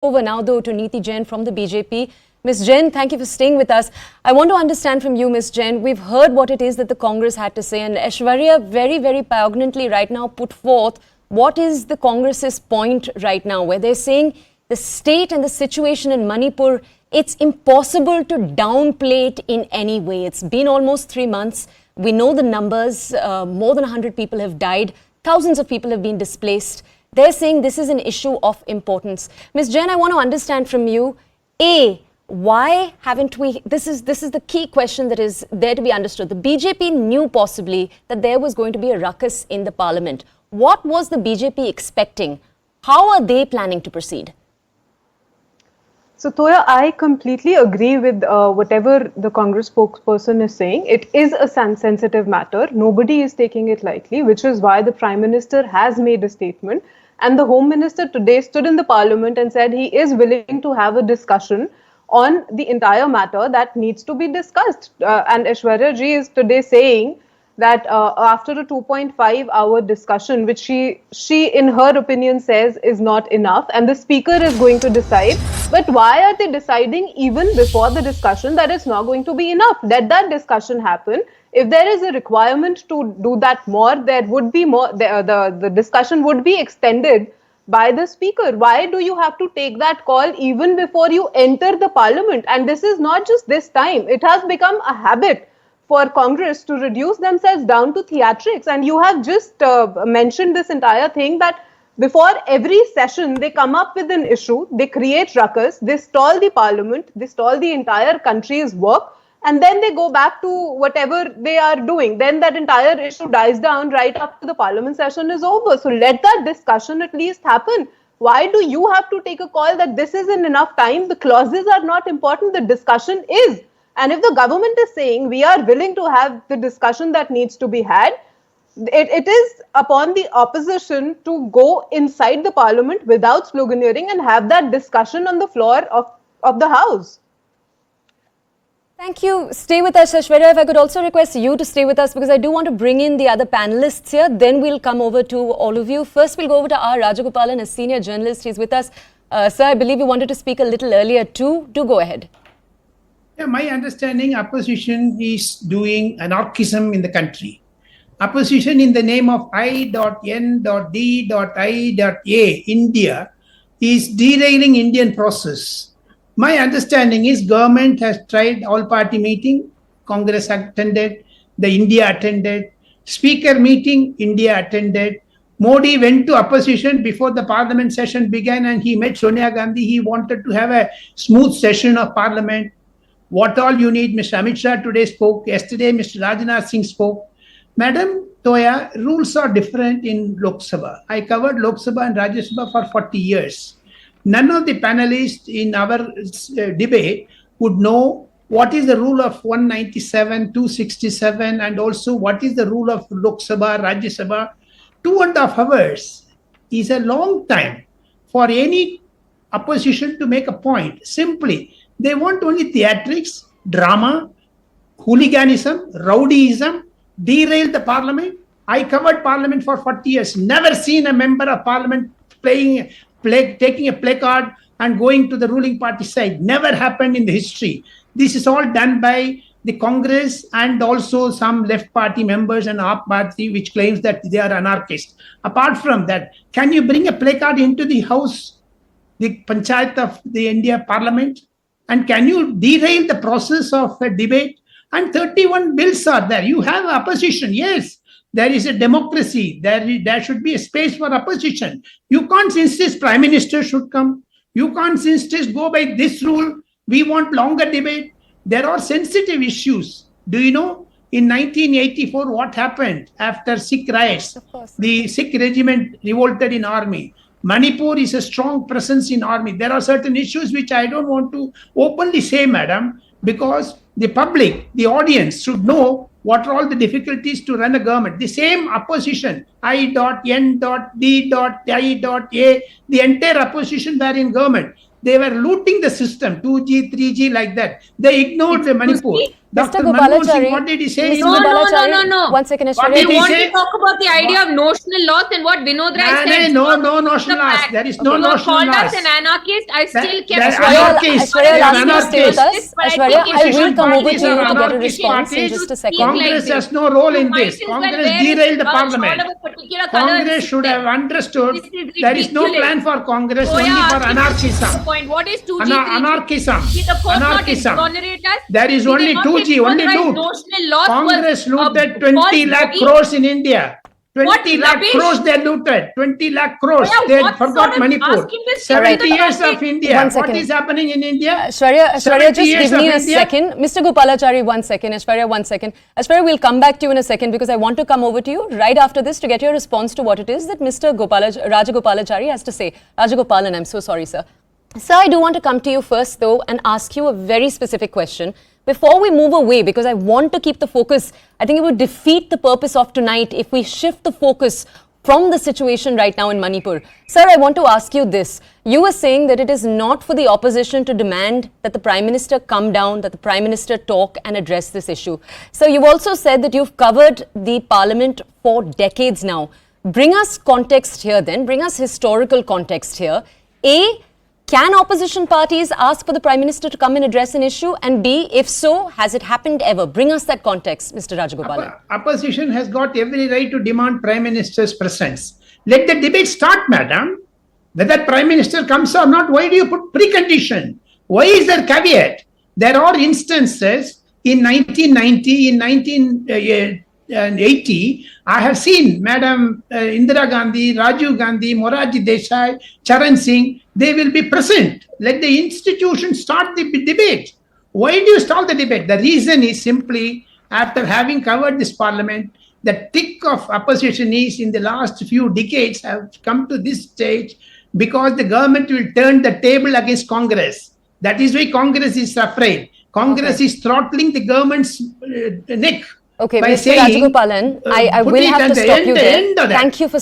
Over now, though, to Neeti Jain from the BJP. Ms. Jain, thank you for staying with us. I want to understand from you, Ms. Jain, we've heard what it is that the Congress had to say, and Aishwarya very, very poignantly right now put forth what is the Congress's point right now, where they're saying the state and the situation in Manipur, it's impossible to downplay it in any way. It's been almost 3 months. We know the numbers. More than 100 people have died. Thousands of people have been displaced. They're saying this is an issue of importance. Ms. Jain, I want to understand from you, A, why haven't we, this is the key question that is there to be understood. The BJP knew possibly that there was going to be a ruckus in the parliament. What was the BJP expecting? How are they planning to proceed? So, Toya, I completely agree with whatever the Congress spokesperson is saying. It is a sensitive matter. Nobody is taking it lightly, which is why the Prime Minister has made a statement. And the Home Minister today stood in the Parliament and said he is willing to have a discussion on the entire matter that needs to be discussed. And Aishwarya Ji is today saying that after a 2.5-hour discussion, which she in her opinion says is not enough, and the speaker is going to decide. But why are they deciding even before the discussion that it's not going to be enough? Let that discussion happen. If there is a requirement to do that more, there would be more. The discussion would be extended by the speaker. Why do you have to take that call even before you enter the parliament? And this is not just this time. It has become a habit for Congress to reduce themselves down to theatrics. And you have just mentioned this entire thing that before every session, they come up with an issue, they create ruckus, they stall the parliament, they stall the entire country's work, and then they go back to whatever they are doing. Then that entire issue dies down right after the parliament session is over. So let that discussion at least happen. Why do you have to take a call that this isn't enough time? The clauses are not important, the discussion is. And if the government is saying we are willing to have the discussion that needs to be had, it is upon the opposition to go inside the parliament without sloganeering and have that discussion on the floor of the house. Thank you. Stay with us, Aishwarya. If I could also request you to stay with us, because I do want to bring in the other panelists here. Then we'll come over to all of you. First, we'll go over to R. Rajagopalan, a senior journalist. He's with us. Sir, I believe you wanted to speak a little earlier too. Do go ahead. Yeah, my understanding, opposition is doing anarchism in the country. Opposition in the name of I.N.D.I.A, India, is derailing Indian process. My understanding is government has tried all-party meeting, Congress attended, the India attended, speaker meeting, India attended. Modi went to opposition before the parliament session began and he met Sonia Gandhi. He wanted to have a smooth session of parliament. What all you need, Mr. Amit Shah today spoke. Yesterday, Mr. Rajnath Singh spoke. Madam Toya, rules are different in Lok Sabha. I covered Lok Sabha and Rajya Sabha for 40 years. None of the panelists in our debate would know what is the rule of 197, 267, and also what is the rule of Lok Sabha, Rajya Sabha. 2.5 hours is a long time for any opposition to make a point. Simply, they want only theatrics, drama, hooliganism, rowdyism, derail the parliament. I covered parliament for 40 years. Never seen a member of parliament taking a placard and going to the ruling party side. Never happened in the history. This is all done by the Congress and also some left party members and AAP party which claims that they are anarchists. Apart from that, can you bring a placard into the house, the panchayat of the India parliament? And can you derail the process of a debate? And 31 bills are there. You have opposition. Yes, there is a democracy. There should be a space for opposition. You can't insist Prime Minister should come. You can't insist go by this rule. We want longer debate. There are sensitive issues. Do you know in 1984 what happened after Sikh riots? The Sikh regiment revolted in army. Manipur is a strong presence in army. There are certain issues which I don't want to openly say, madam, because the public, the audience should know what are all the difficulties to run a government. The same opposition, I.N.D.I.A, the entire opposition were in government. They were looting the system, 2G, 3G, like that. They ignored the Manipur. Dr. Mr. Manmohan Singh, Gopalachari, what did he say? Mr. No, no, Gopalachari, no, no, no. one second, What We did Aishwarya. he want say? to talk about the idea of notional loss and what Vinod Rai said. No notional The loss. fact. There is no You have notional called loss. us an anarchist. I still That- kept that Aishwarya, anarchist. Aishwarya, They are last minute stay with anarchists. us. But I Aishwarya, think I will opposition come over to parties you are to get a anarchist response in parties. just a To second. speak like Congress this. has no role in You might this. as well Congress wear derailed the a parliament. shawl of a particular colour and Congress sit should there. have understood This is there is no ridiculous. plan for Congress, Zoya only for asked him to anarchism. the point. What is 2G, 3G? Anarchism. Did the court Anarchism. not exonerate us? There is Did they only not 2G, say only Vinod Rai's loot. notional loss Congress was a looted 20 false lakh bogey? crores in India. 20 What lakh rubbish. crores they looted. 20 lakh crores. Zoya, They what forgot sort of Manipur. asking this 70 question years to the of public? India. One What second. is happening in India? Aishwarya, 70 just years give me of a India. second. Mr. Gopalachari, 1 second. Aishwarya, 1 second. Aishwarya, we'll come back to you in a second because I want to come over to you right after this to get your response to what it is that Mr. Rajagopalachari has to say. Rajagopalan, I'm so sorry, sir. Sir, I do want to come to you first, though, and ask you a very specific question. Before we move away, because I want to keep the focus, I think it would defeat the purpose of tonight if we shift the focus from the situation right now in Manipur. Sir, I want to ask you this. You were saying that it is not for the opposition to demand that the Prime Minister come down, that the Prime Minister talk and address this issue. So you've also said that you've covered the Parliament for decades now. Bring us context here then, bring us historical context here. A, can opposition parties ask for the Prime Minister to come and address an issue? And B, if so, has it happened ever? Bring us that context, Mr. Rajagopalan. Opposition has got every right to demand Prime Minister's presence. Let the debate start, madam. Whether Prime Minister comes or not, why do you put precondition? Why is there caveat? There are instances in 1990, in 1980, I have seen Madam Indira Gandhi, Rajiv Gandhi, Morarji Desai, Charan Singh, they will be present. Let the institution start the debate. Why do you stall the debate? The reason is simply, after having covered this parliament, the tick of opposition is in the last few decades have come to this stage because the government will turn the table against Congress. That is why Congress is afraid. Congress is throttling the government's neck. Okay, by Mr. saying, Rajagopalan, I put will it have at to the stop end- you the there. end of that. Thank you for